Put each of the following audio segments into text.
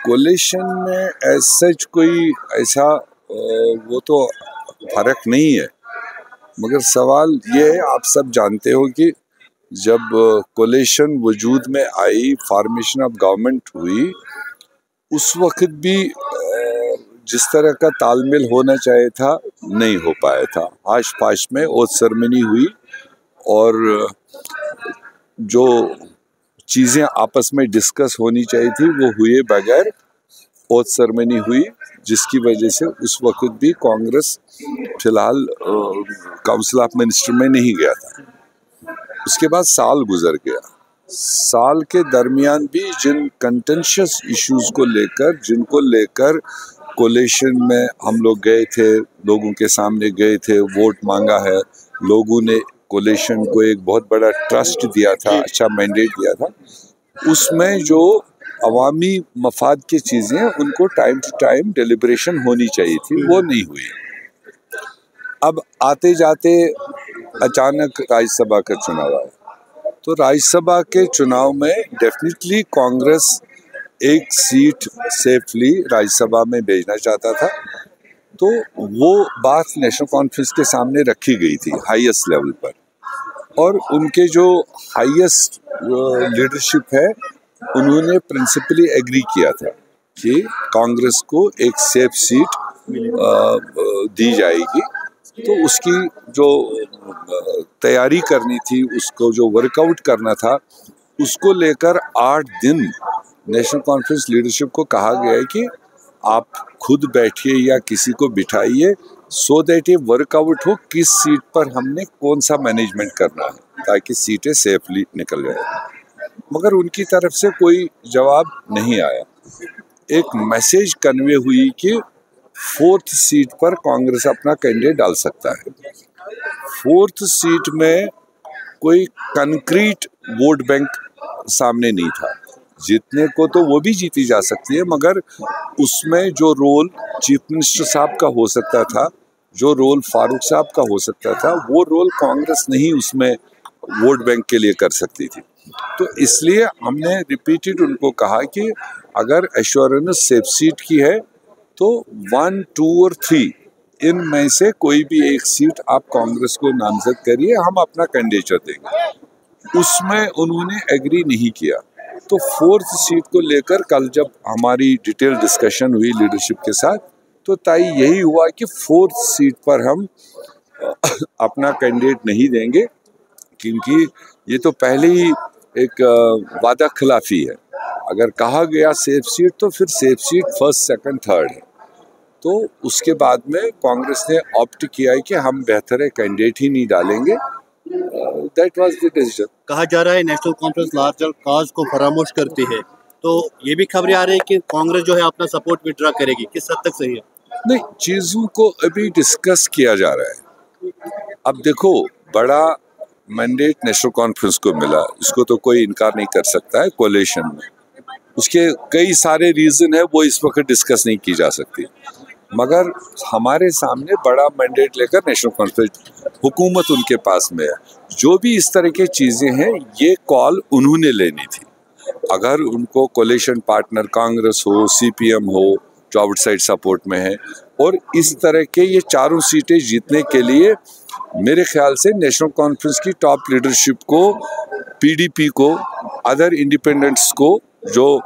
Collision में as such कोई ऐसा वो तो फर्क नहीं है, मगर सवाल ये है, आप सब जानते हो कि जब कोलिशन वजूद में आई, फॉर्मेशन ऑफ गवर्नमेंट हुई, उस वक्त भी जिस तरह का तालमेल होना चाहिए था नहीं हो पाया था। हाश पाश में ओथ सेरेमनी हुई और जो चीज़ें आपस में डिस्कस होनी चाहिए थी वो हुए बगैर ओथ सेरेमनी हुई, जिसकी वजह से उस वक्त भी कांग्रेस फिलहाल काउंसिल ऑफ मिनिस्टर में नहीं गया था। उसके बाद साल गुजर गया। साल के दरमियान भी जिन कंटेंशियस इश्यूज को लेकर, जिनको लेकर कोलिशन में हम लोग गए थे, लोगों के सामने गए थे, वोट मांगा है, लोगों ने कोलिशन को एक बहुत बड़ा ट्रस्ट दिया था, अच्छा मैंडेट दिया था, उसमें जो अवामी मफाद की चीज़ें उनको टाइम टू टाइम डेलिब्रेशन होनी चाहिए थी, वो नहीं हुई। अब आते जाते अचानक राज्यसभा का चुनाव आया, तो राज्यसभा के चुनाव में डेफिनेटली कांग्रेस एक सीट सेफली राज्यसभा में भेजना चाहता था, तो वो बात नेशनल कॉन्फ्रेंस के सामने रखी गई थी हाईएस्ट लेवल पर, और उनके जो हाईएस्ट लीडरशिप है उन्होंने प्रिंसिपली एग्री किया था कि कांग्रेस को एक सेफ सीट दी जाएगी। तो उसकी जो तैयारी करनी थी, उसको जो वर्कआउट करना था, उसको लेकर 8 दिन नेशनल कॉन्फ्रेंस लीडरशिप को कहा गया है कि आप खुद बैठिए या किसी को बिठाइए, सो दैट ये वर्कआउट हो किस सीट पर हमने कौन सा मैनेजमेंट करना है, ताकि सीटें सेफली निकल जाए। मगर उनकी तरफ से कोई जवाब नहीं आया। एक मैसेज कन्वे हुई कि 4th सीट पर कांग्रेस अपना कैंडिडेट डाल सकता है। 4th सीट में कोई कंक्रीट वोट बैंक सामने नहीं था। जीतने को तो वो भी जीती जा सकती है, मगर उसमें जो रोल चीफ मिनिस्टर साहब का हो सकता था, जो रोल फारूक साहब का हो सकता था, वो रोल कांग्रेस नहीं उसमें वोट बैंक के लिए कर सकती थी। तो इसलिए हमने रिपीटेड उनको कहा कि अगर एश्योरेंस सेफ सीट की है तो 1, 2 और 3 इनमें से कोई भी एक सीट आप कांग्रेस को नामजद करिए, हम अपना कैंडिडेचर देंगे। उसमें उन्होंने एग्री नहीं किया। तो 4th सीट को लेकर कल जब हमारी डिटेल डिस्कशन हुई लीडरशिप के साथ, तो तय यही हुआ कि 4th सीट पर हम अपना कैंडिडेट नहीं देंगे, क्योंकि ये तो पहले ही एक वादा खिलाफी है। अगर कहा गया सेफ सीट तो फिर safe seat 1st, 2nd, 3rd है। तो उसके बाद में कांग्रेस ने ऑप्ट किया है कि हम बेहतर है कैंडिडेट ही नहीं डालेंगे। That was the decision. कहा जा रहा है नेशनल कॉन्फ्रेंस लार्जर काज को फरामोश करती है, तो ये भी खबरें आ रही है कि कांग्रेस जो है अपना सपोर्ट विड्रॉ करेगी, किस हद तक सही है? नहीं, चीज़ों को अभी डिस्कस किया जा रहा है। अब देखो, बड़ा मैंडेट नेशनल कॉन्फ्रेंस को मिला, इसको तो कोई इनकार नहीं कर सकता है कोलिशन में। उसके कई सारे रीज़न है, वो इस वक्त डिस्कस नहीं की जा सकती, मगर हमारे सामने बड़ा मैंडेट लेकर नेशनल कॉन्फ्रेंस, हुकूमत उनके पास में है। जो भी इस तरह की चीज़ें हैं, ये कॉल उन्होंने लेनी थी। अगर उनको कोलिशन पार्टनर कांग्रेस हो, CPM हो, जो आउटसाइड सपोर्ट में है, और इस तरह के ये चारों सीटें जीतने के लिए मेरे ख्याल से नेशनल कॉन्फ्रेंस की टॉप लीडरशिप को, PDP को, अदर इंडिपेंडेंट्स को, जो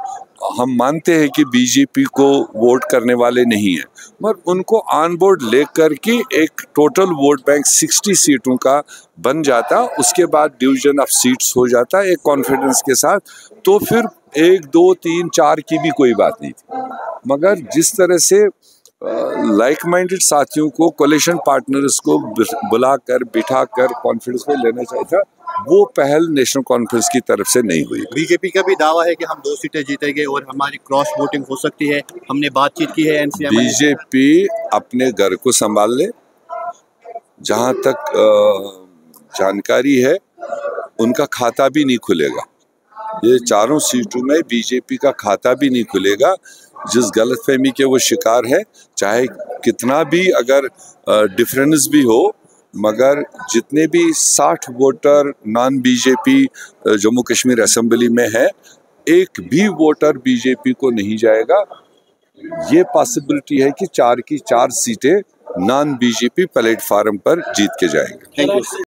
हम मानते हैं कि बीजेपी को वोट करने वाले नहीं हैं, मगर उनको ऑन बोर्ड लेकर के एक टोटल वोट बैंक 60 सीटों का बन जाता, उसके बाद डिवीजन ऑफ सीट्स हो जाता एक कॉन्फिडेंस के साथ, तो फिर 1, 2, 3, 4 की भी कोई बात नहीं थी। मगर जिस तरह से लाइक माइंडेड साथियों को, कोलिशन पार्टनर्स को बुलाकर बिठाकर कॉन्फ्रेंस में लेना चाहिए था, वो पहल नेशनल कॉन्फ्रेंस की तरफ से नहीं हुई। बीजेपी का भी दावा है कि हम 2 सीटें जीतेंगे और हमारी क्रॉस वोटिंग हो सकती है, हमने बातचीत की है NCM। बीजेपी अपने घर को संभाल ले। जहाँ तक जानकारी है, उनका खाता भी नहीं खुलेगा। ये चारों सीटों में बीजेपी का खाता भी नहीं खुलेगा। जिस गलतफहमी के वो शिकार है, चाहे कितना भी अगर डिफरेंस भी हो, मगर जितने भी 60 voter non BJP Jammu Kashmir assembly में है, एक भी वोटर बीजेपी को नहीं जाएगा। ये पॉसिबिलिटी है कि 4 की 4 सीटें नॉन बीजेपी प्लेटफार्म पर जीत के जाएंगे। Thank you.